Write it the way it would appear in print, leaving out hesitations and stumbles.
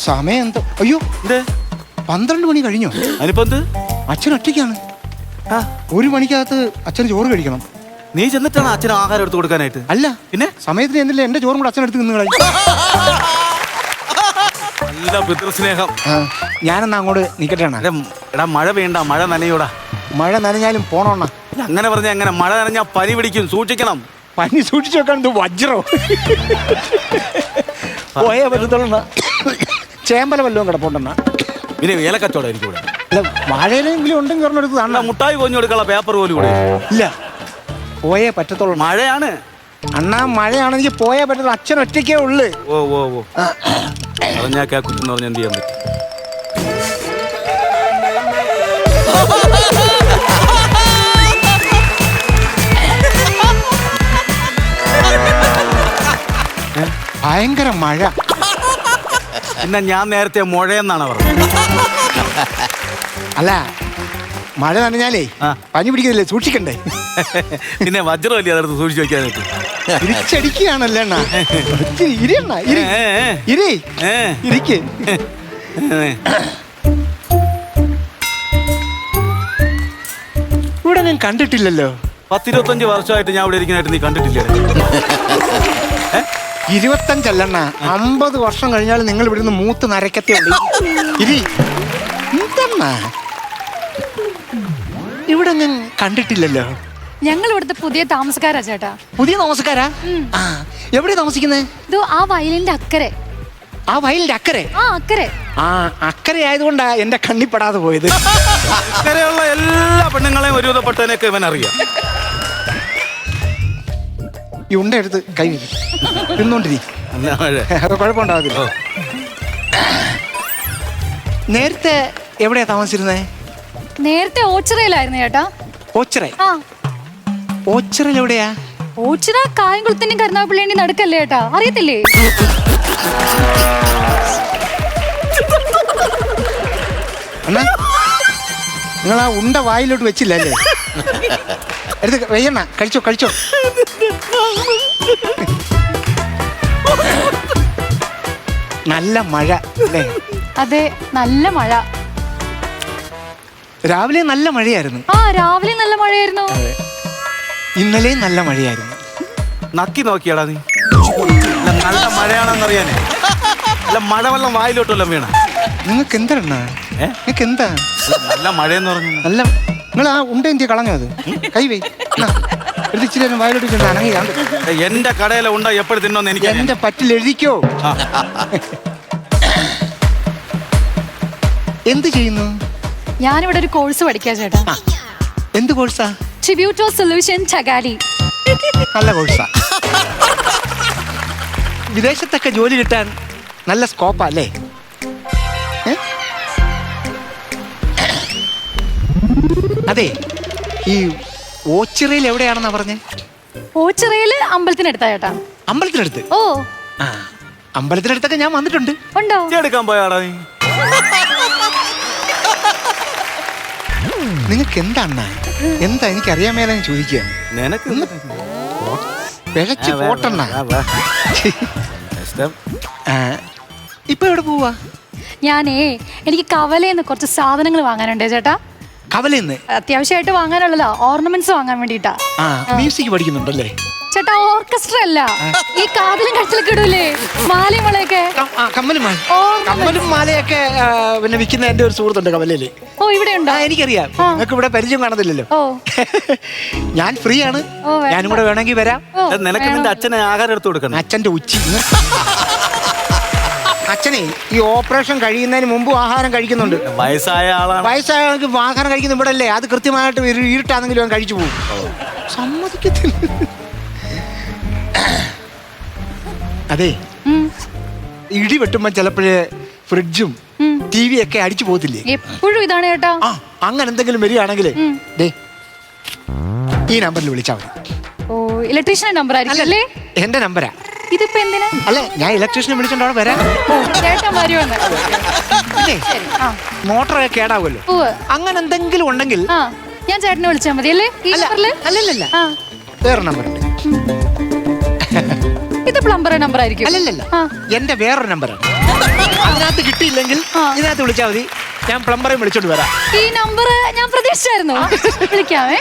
സമയം എന്തോ അയ്യോ 12 മണി കഴിഞ്ഞോ? അതിനിപ്പോ എന്ത്? അച്ഛൻ ഒറ്റയ്ക്കാണ്. 1 മണിക്കകത്ത് അച്ഛന് ചോറ് കഴിക്കണം. നീ ചെന്നിട്ടാണ് അച്ഛന് ആഹാരം എടുത്ത് കൊടുക്കാനായിട്ട്? അല്ല, പിന്നെ സമയത്തിന് എന്നില്ല എന്റെ ചോറും കൂടെ അച്ഛനെടുത്ത് നിന്ന് കളയും. നല്ല പിതൃസ്നേഹം. ഞാനെന്നാ അങ്ങോട്ട് നിക്കട്ടെ. എടാ മഴ വേണ്ട, മഴ നനയൂടാ. മഴ നനഞ്ഞാലും പോണോണ്ണ. അങ്ങനെ പറഞ്ഞ എങ്ങനെ? മഴ നനഞ്ഞാ പനി പിടിക്കും, സൂക്ഷിക്കണം. പനി സൂക്ഷിച്ചു വെക്കാൻ ഇത് വജ്രോ പോയാ പറ്റത്തോളണ്ണ. ചേമ്പല വല്ലതും കിടപ്പുണ്ടെണ്ണ. പിന്നെ ഏലക്കച്ചവടമായിരിക്കും ഇവിടെ. അല്ല, വാഴയിലെങ്കിലും ഉണ്ടെങ്കിൽ ഒരെണ്ണെടുത്ത് അണ്ണാ മുട്ടായി കൊഞ്ഞു കൊടുക്കാനുള്ള പേപ്പർ പോലും ഇവിടെ ഇല്ല. പോയേ പറ്റത്തുള്ളൂ. മഴയാണ് അണ്ണാ, മഴയാണെങ്കിൽ പോയേ പറ്റത്തുള്ളൂ. അച്ഛൻ ഒറ്റയ്ക്കേ ഉള്ളു. ഓ ഓ ഓ പറഞ്ഞാ കേൾക്കുമെന്ന് പറഞ്ഞാൽ എന്ത് ചെയ്യാൻ പറ്റും? ഭയങ്കര മഴ. പിന്നെ ഞാൻ നേരത്തെ മുഴയെന്നാണ് പറഞ്ഞത്. അല്ല, മഴ നനഞ്ഞാലേ പനി പിടിക്കുന്നില്ലേ, സൂക്ഷിക്കണ്ടേ? പിന്നെ വജ്രമല്ലേ അതെടുത്ത് സൂക്ഷിച്ചു വെക്കാനായിട്ട്. തിരിച്ചടിക്കുകയാണല്ലേ അണ്ണാ. ഇരി അണ്ണാ, ഇരി ഇരിക്ക്. ഇവിടെ ഞാൻ കണ്ടിട്ടില്ലല്ലോ. 10-25 വർഷമായിട്ട് ഞാൻ ഇവിടെ ഇരിക്കുന്നതായിട്ട് നീ കണ്ടിട്ടില്ലേ? 25 അല്ലണ്ണ, 50 വർഷം കഴിഞ്ഞാൽ നിങ്ങൾ ഇവിടുന്ന് മൂത്ത് നരക്കത്തേ ഉള്ളൂ. ഇരി. എന്തണ്ണാ ഇവിടെ ഞാൻ കണ്ടിട്ടില്ലല്ലോ. ഞങ്ങൾ ഇവിടുത്തെ പുതിയ താമസക്കാരാ ചേട്ടാ. പുതിയ താമസക്കാരാ? എവിടെയാ താമസിക്കുന്നത്? ഇത് ആ വയലിന്റെ അക്കരെ. ആ വയലിന്റെ അക്കരെ? അക്കരെ. അക്കരെ ആയതുകൊണ്ടാ എന്റെ കണ്ണിപ്പെടാതെ പോയത്. അക്കരെയുള്ള എല്ലാ പെണ്ണുങ്ങളെയും ഒരുവിധപ്പെട്ടതിനൊക്കെ ഇവൻ അറിയാം. ഈ ഉണ്ട എടുത്ത് കൈ തിന്നോണ്ടിരി, കുഴപ്പമുണ്ടാകത്തില്ല. നേരത്തെ എവിടെയാ താമസിച്ചിരുന്നേ? നേരത്തെ ഓച്ചിറയിലായിരുന്നു ചേട്ടാ. ഓച്ചിറ? ഓച്ചിറയിൽ എവിടെയാ? ഓച്ചിറ കായംകുളത്തിന്റെയും കരുനാഗപ്പള്ളിന്റെയും നടുക്കല്ലേ ചേട്ടാ, അറിയത്തില്ലേ? അണ്ണാ, നിങ്ങൾ ആ ഉണ്ട വായിലോട്ട് വെച്ചില്ലല്ലേ? എടുത്ത് വെയ്യണ്ണ, കഴിച്ചോ കഴിച്ചോ. നല്ല മഴ അല്ലേ? അതെ, നല്ല മഴ. രാവിലെ നല്ല മഴയായിരുന്നു. രാവിലെ നല്ല മഴയായിരുന്നു. ഇന്നലെയും നല്ല മഴയായിരുന്നു. നക്കി നോക്കിയാടാ നീ? നല്ല മഴയാണെന്നറിയാനേ. അല്ല, മഴവെള്ളം വായിലോട്ടല്ലോ വീണ. നിങ്ങൾക്ക് എന്താണ്? നിങ്ങൾക്ക് എന്താ നല്ല മഴയെന്ന് പറഞ്ഞു? നല്ല നിങ്ങൾ ആ ഉണ്ട എന്തി കളഞ്ഞോ? അത് കൈവേ ഇച്ചിരി വായിലോട്ട് അനങ്ങി. എന്റെ കടയിലെ ഉണ്ട എപ്പോഴും തിന്നോന്ന് എനിക്ക് എന്റെ പറ്റിൽ എഴുതിക്കോ. എന്ത് ചെയ്യുന്നു? ഞാനിവിടെ ഒരു കോഴ്സ് പഠിക്കാ ചേട്ടാ. എന്ത് കോഴ്സാ? ട്രിബ്യൂട്ടോ സൊല്യൂഷൻ ചകാലി. നല്ല കോഴ്സാ. വിദേശത്തൊക്കെ ജോലി കിട്ടാൻ നല്ല സ്കോപ്പാ അല്ലേ? അതെ, ഈ ഓച്ചിറയിൽ എവിടെയാണെന്നാ പറഞ്ഞേ? ഓച്ചിറയില് അമ്പലത്തിനടുത്താ ചേട്ടാ. അമ്പലത്തിനടുത്ത്? ഓ, അമ്പലത്തിനടുത്തൊക്കെ ഞാൻ വന്നിട്ടുണ്ട്. ഉണ്ടോ? എടുക്കാൻ പോയാടാ നീ? നിങ്ങൾക്ക് എന്താണ്? എന്താ എനിക്കറിയാൻ മേലെ ചോദിക്കുക. നിനക്ക് പിഴച്ച് പോട്ടണ്ണ. ഇപ്പൊ എവിടെ പോവാ? ഞാനേ, എനിക്ക് കവലയിൽ നിന്ന് കുറച്ച് സാധനങ്ങൾ വാങ്ങാനുണ്ട് ചേട്ടാ. കവലന്ന്? അത്യാവശ്യമായിട്ട് വാങ്ങാനുള്ളതാ, ഓർണമെന്റ്സ് വാങ്ങാൻ വേണ്ടിട്ടാ. മ്യൂസിക് പഠിക്കുന്നുണ്ടല്ലേ ചേട്ടാ? ഓർക്കസ്ട്ര അല്ല, ഈ കാതിലും കഴുത്തിലൊക്കെ ഇടൂലേ മാലയും വളയൊക്കെ. കമ്മലും മാലയൊക്കെ പിന്നെ വിൽക്കുന്ന എന്റെ ഒരു സുഹൃത്തുണ്ട് കവലയില്. ഓ, ഇവിടെ ഉണ്ടോ? എനിക്കറിയാം. നിങ്ങൾക്ക് ഇവിടെ പരിചയം കാണത്തില്ലല്ലോ. ഞാൻ ഫ്രീ ആണ്, ഞാനും കൂടെ വേണമെങ്കിൽ വരാം. നിനക്ക് നിന്റെ അച്ഛനെ ആഹാരം എടുത്തു കൊടുക്കണം. അച്ഛന്റെ ഉച്ചി. അച്ഛനെ ഈ ഓപ്പറേഷൻ കഴിയുന്നതിന് മുമ്പ് ആഹാരം കഴിക്കുന്നുണ്ട്. വയസ്സായ ആളാണ്. വയസ്സായ ആൾക്ക് ആഹാരം കഴിക്കുന്ന ഇവിടെ അല്ലേ? അത് കൃത്യമായിട്ട് ഇരുട്ടാണെങ്കിലും അവൻ കഴിച്ചു പോകും. സമ്മതിക്കത്തില്ല. അതെ, ഇടി വെട്ടുമ്പോ ചിലപ്പോഴേ ഫ്രിഡ്ജും TV ഒക്കെ അടിച്ചു പോകത്തില്ലേ? എപ്പോഴും ഇതാണ് ചേട്ടാ. അങ്ങനെ എന്തെങ്കിലും വരികയാണെങ്കിൽ ഈ നമ്പറിൽ വിളിച്ചാൽ മതി. ഓ, ഇലക്ട്രീഷ്യൻ നമ്പർ ആയിരിക്കും. എന്റെ നമ്പരാ. ഇതിപ്പോ എന്തിനാ? അല്ലെ, ഞാൻ ഇലക്ട്രീഷ്യനെ വിളിച്ചോണ്ട് അവിടെ വരാം. മോട്ടറൊക്കെ കേടാവുമല്ലോ. അങ്ങനെ എന്തെങ്കിലും ഉണ്ടെങ്കിൽ ഞാൻ ചേട്ടനെ വിളിച്ചാൽ മതി അല്ലേ? അല്ലല്ല, വേറെ നമ്പർ ഉണ്ട്. ഇത് പ്ലംബർ നമ്പർ ആയിരിക്കും. അല്ലല്ല, എന്റെ വേറൊരു നമ്പറാണ്. അതിനകത്ത് കിട്ടിയില്ലെങ്കിൽ ഇതിനകത്ത് വിളിച്ചാൽ മതി, ഞാൻ പ്ലംബറെ വിളിച്ചോണ്ട് വരാം. ഈ നമ്പർ ഞാൻ പ്രതീക്ഷിച്ചായിരുന്നു. വിളിക്കാവേ.